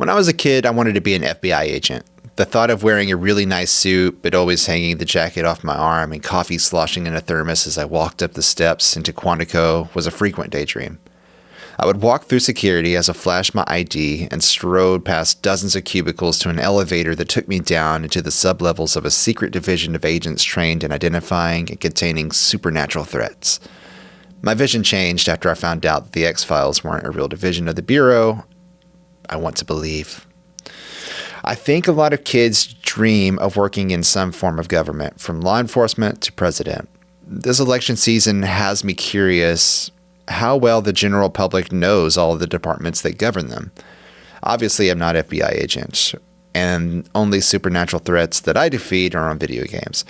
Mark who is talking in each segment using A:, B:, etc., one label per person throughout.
A: When I was a kid, I wanted to be an FBI agent. The thought of wearing a really nice suit, but always hanging the jacket off my arm and coffee sloshing in a thermos as I walked up the steps into Quantico was a frequent daydream. I would walk through security as I flashed my ID and strode past dozens of cubicles to an elevator that took me down into the sublevels of a secret division of agents trained in identifying and containing supernatural threats. My vision changed after I found out that the X-Files weren't a real division of the Bureau. I want to believe. I think a lot of kids dream of working in some form of government, from law enforcement to president. This election season has me curious how well the general public knows all of the departments that govern them. Obviously, I'm not FBI agent, and only supernatural threats that I defeat are on video games.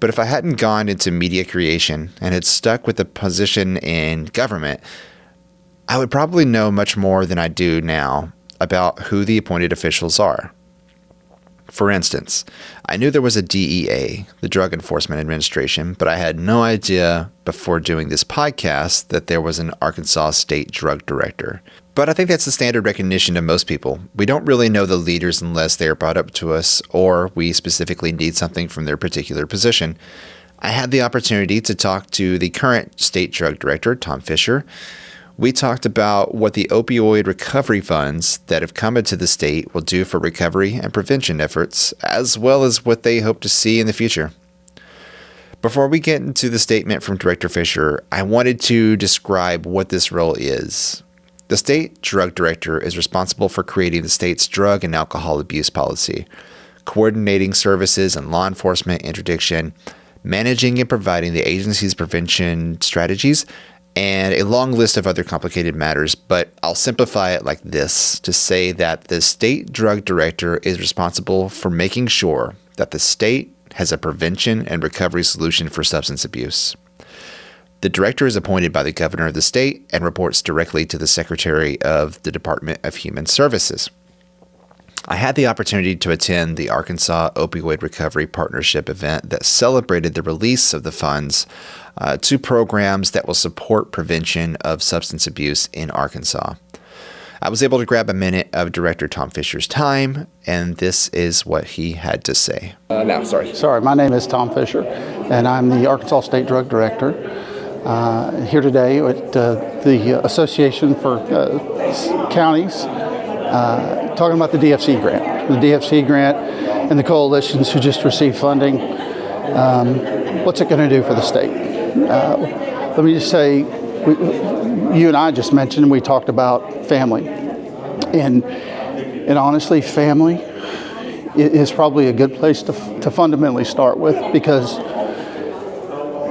A: But if I hadn't gone into media creation and had stuck with a position in government, I would probably know much more than I do now about who the appointed officials are. For instance, I knew there was a DEA, the Drug Enforcement Administration, but I had no idea before doing this podcast that there was an Arkansas State Drug Director. But I think that's the standard recognition of most people. We don't really know the leaders unless they are brought up to us or we specifically need something from their particular position. I had the opportunity to talk to the current State Drug Director, Tom Fisher. We talked about what the opioid recovery funds that have come into the state will do for recovery and prevention efforts, as well as what they hope to see in the future. Before we get into the statement from Director Fisher, I wanted to describe what this role is. The State Drug Director is responsible for creating the state's drug and alcohol abuse policy, coordinating services and law enforcement interdiction, managing and providing the agency's prevention strategies, and a long list of other complicated matters, but I'll simplify it like this to say that the State Drug Director is responsible for making sure that the state has a prevention and recovery solution for substance abuse. The director is appointed by the governor of the state and reports directly to the Secretary of the Department of Human Services. I had the opportunity to attend the Arkansas Opioid Recovery Partnership event that celebrated the release of the funds to programs that will support prevention of substance abuse in Arkansas. I was able to grab a minute of Director Tom Fisher's time, and this is what he had to say.
B: Sorry, my name is Tom Fisher, and I'm the Arkansas State Drug Director. Here today at the Association for Counties, talking about the DFC grant. The DFC grant and the coalitions who just received funding. What's it going to do for the state? Let me just say, you and I just mentioned, we talked about family. And honestly, family is probably a good place to fundamentally start with, because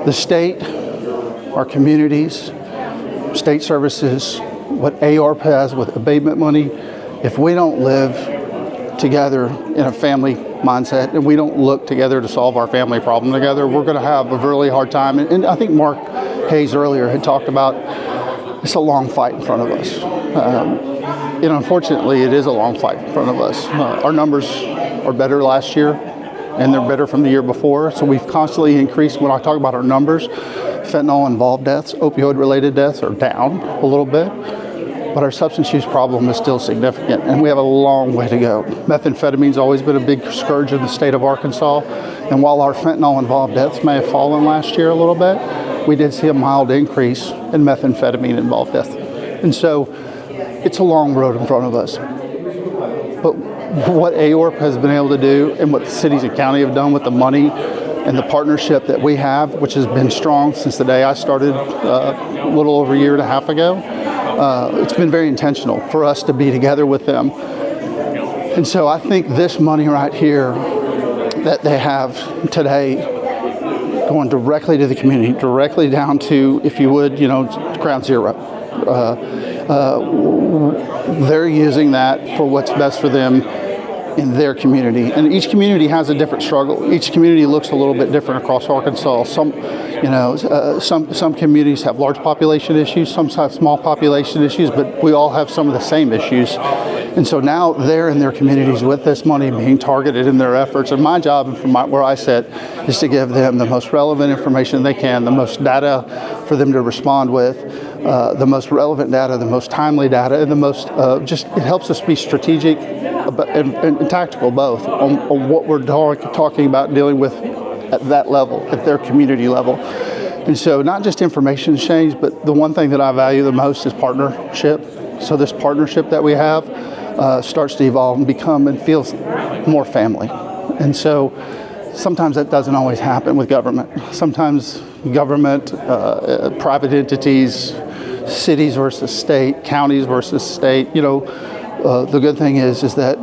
B: the state, our communities, state services, what AARP has with abatement money, if we don't live together in a family mindset and we don't look together to solve our family problem together, we're going to have a really hard time. And I think Mark Hayes earlier had talked about it's a long fight in front of us. And unfortunately, it is a long fight in front of us. Our numbers are better last year, and they're better from the year before. So we've constantly increased. When I talk about our numbers, fentanyl-involved deaths, opioid-related deaths are down a little bit. But our substance use problem is still significant, and we have a long way to go. Methamphetamine's always been a big scourge in the state of Arkansas, and while our fentanyl-involved deaths may have fallen last year a little bit, we did see a mild increase in methamphetamine-involved deaths. And so it's a long road in front of us. But what AARP has been able to do, and what the cities and county have done with the money and the partnership that we have, which has been strong since the day I started a little over a year and a half ago, it's been very intentional for us to be together with them. And so I think this money right here that they have today, going directly to the community, directly down to, if you would, ground zero. They're using that for what's best for them in their community. And each community has a different struggle. Each community looks a little bit different across Arkansas. Some communities have large population issues, some have small population issues, but we all have some of the same issues. And so now they're in their communities with this money being targeted in their efforts. And my job, from where I sit, is to give them the most relevant information they can, the most data for them to respond with, the most relevant data, the most timely data, and the most it helps us be strategic and tactical both on what we're talking about dealing with at that level, at their community level. And so not just information exchange, but the one thing that I value the most is partnership. So this partnership that we have starts to evolve and become and feels more family. And so sometimes that doesn't always happen with government. Sometimes government, private entities, cities versus state, counties versus state, the good thing is that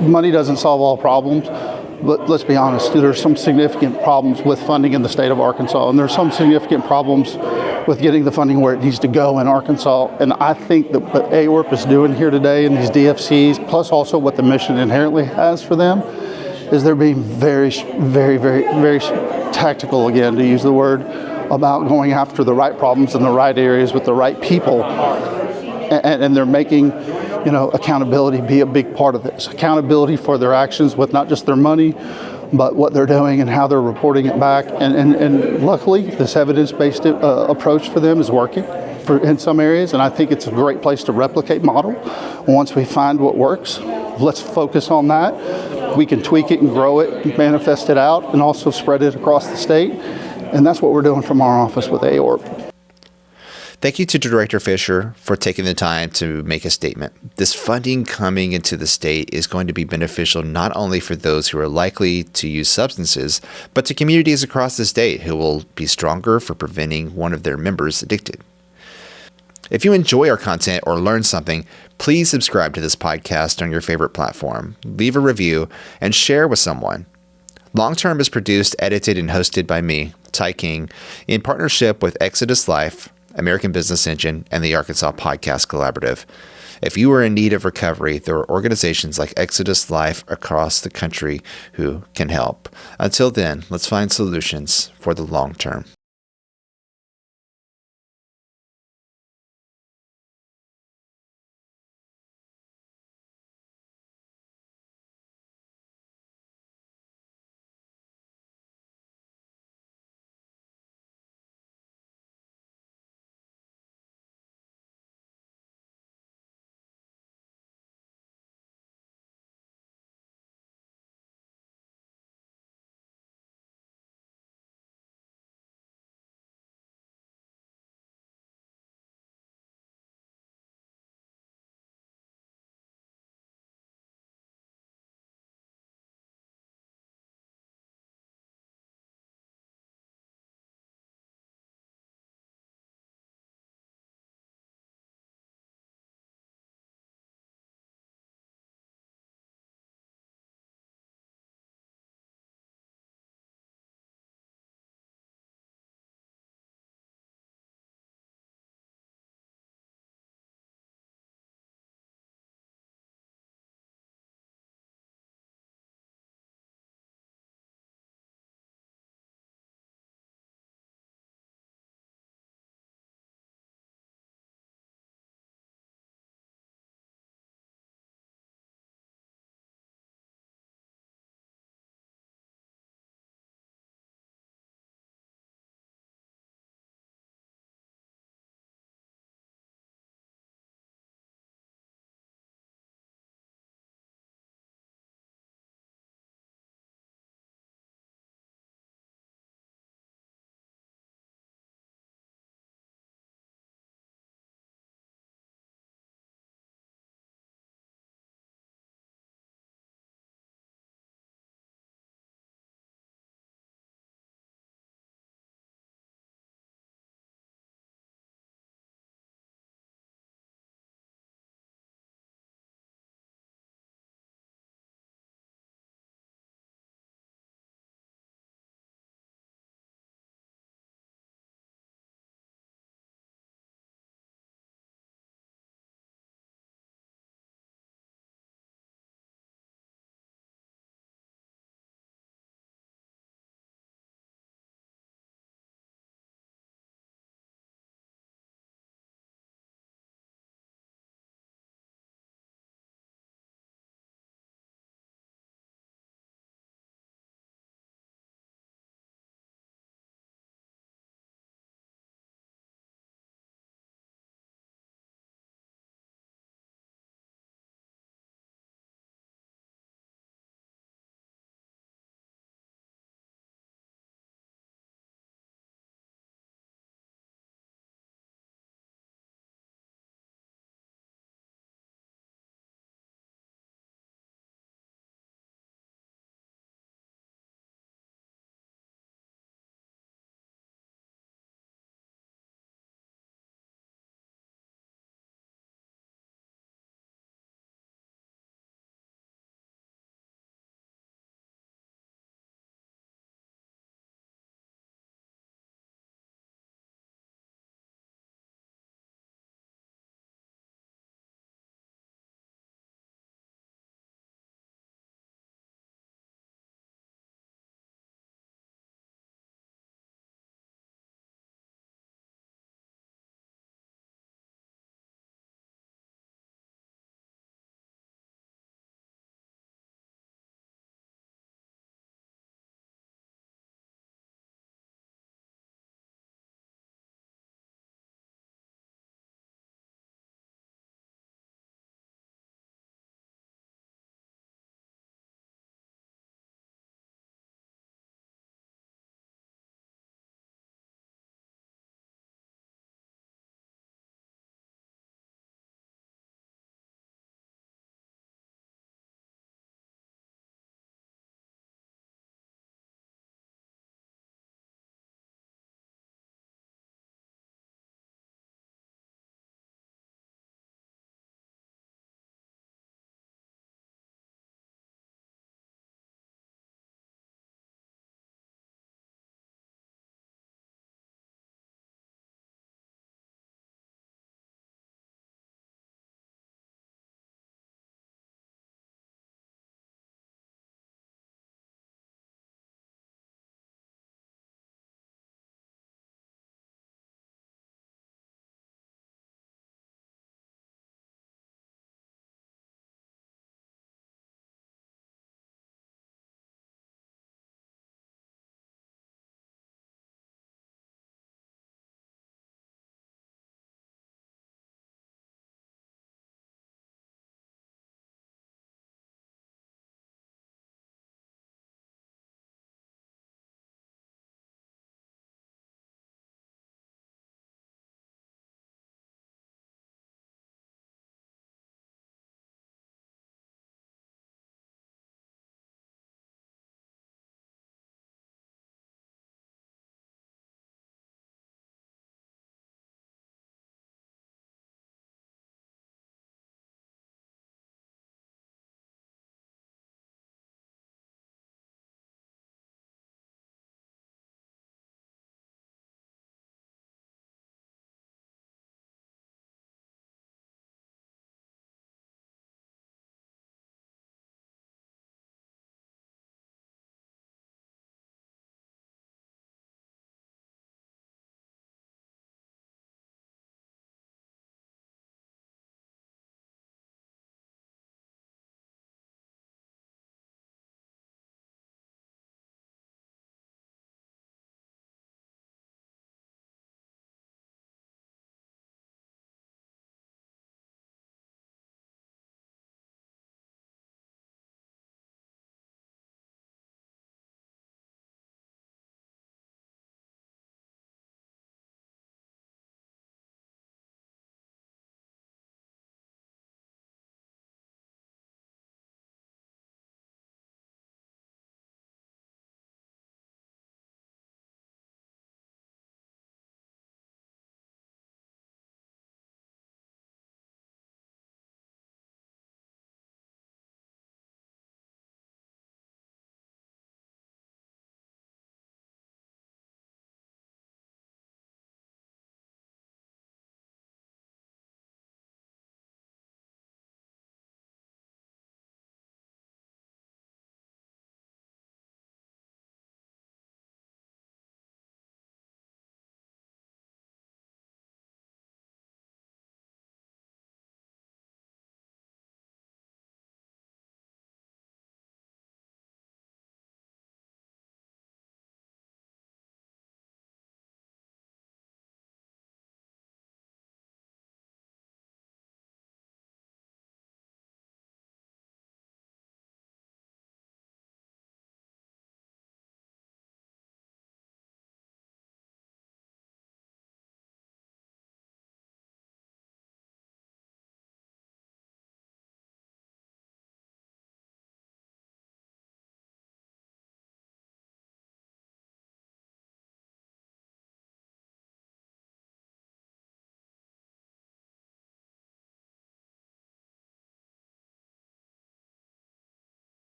B: money doesn't solve all problems. But let's be honest, there's some significant problems with funding in the state of Arkansas, and there's some significant problems with getting the funding where it needs to go in Arkansas. And I think that what AORP is doing here today in these DFCs, plus also what the mission inherently has for them, is they're being very, very, very, very tactical, again, to use the word, about going after the right problems in the right areas with the right people. And they're making accountability be a big part of this. Accountability for their actions with not just their money, but what they're doing and how they're reporting it back. And luckily, this evidence-based approach for them is working in some areas, and I think it's a great place to replicate model. Once we find what works, let's focus on that. We can tweak it and grow it, manifest it out, and also spread it across the state. And that's what we're doing from our office with AORP.
A: Thank you to Director Fisher for taking the time to make a statement. This funding coming into the state is going to be beneficial not only for those who are likely to use substances, but to communities across the state who will be stronger for preventing one of their members addicted. If you enjoy our content or learn something, please subscribe to this podcast on your favorite platform, leave a review, and share with someone. Long Term is produced, edited, and hosted by me, Ty King, in partnership with Exodus Life, American Business Engine, and the Arkansas Podcast Collaborative. If you are in need of recovery, there are organizations like Exodus Life across the country who can help. Until then, let's find solutions for the long term.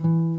B: you.